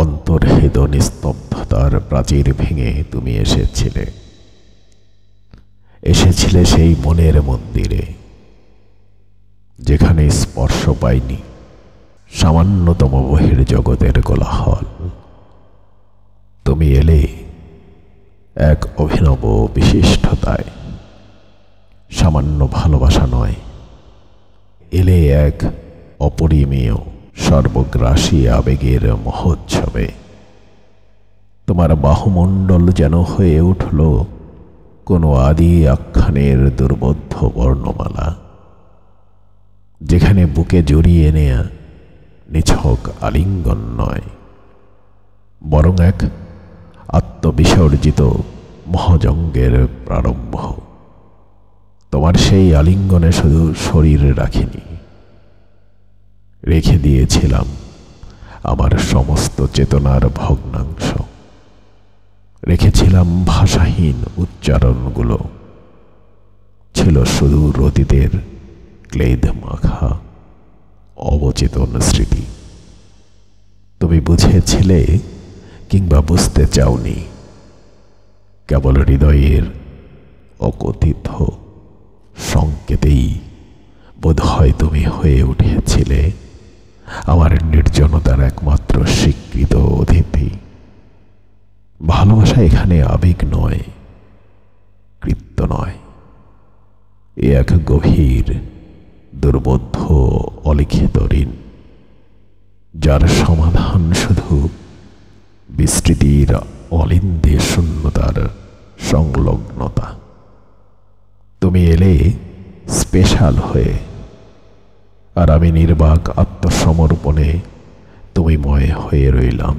অন্তর্হিত নিস্তব্ধতার প্রাচীর ভেঙে তুমি এসেছিলে সেই মনের মন্দিরে, যেখানে স্পর্শ পায়নি সামান্যতম বহির্জগতের কোলাহল। তুমি এলে এক অভিনব বিশিষ্টতায়, সামান্য ভালোবাসা নয়, এলে এক অপরিমেয় সর্বগ্রাসী আবেগের মহোৎসবে। তোমার বাহুমণ্ডল যেন হয়ে উঠল কোনো আদি আখ্যানের দুর্বোধ্য বর্ণমালা, যেখানে বুকে জড়িয়ে নেয়া নিছক আলিঙ্গন নয়, বরং এক আত্মবিসর্জিত মহাজঙ্গের প্রারম্ভ। তোমার সেই আলিঙ্গনে শুধু শরীর রাখিনি, রেখে দিয়েছিলাম আমার সমস্ত চেতনার ভগ্নাংশ, রেখেছিলাম ভাষাহীন উচ্চারণগুলো, ছিল সুদূর অতীতের ক্লেদ মাখা অবচেতন স্মৃতি। তুমি বুঝেছিলে কিংবা বুঝতে চাওনি, কেবল হৃদয়ের অকথিত সংকেতেই বোধহয় তুমি হয়ে উঠেছিলে আমার নির্জনতার একমাত্র স্বীকৃত অতিথি। ভালোবাসা এখানে আবেগ নয়, কৃত্য নয়, এ এক গভীর দুর্বোধ্য অলিখিত ঋণ, যার সমাধান শুধু বিস্তৃতির অলিন্দে শূন্যতার সংলগ্নতা। তুমি এলে স্পেশাল হয়ে, আর আমি নির্বাক আত্মসমর্পণে তুমিময় হয়ে রইলাম।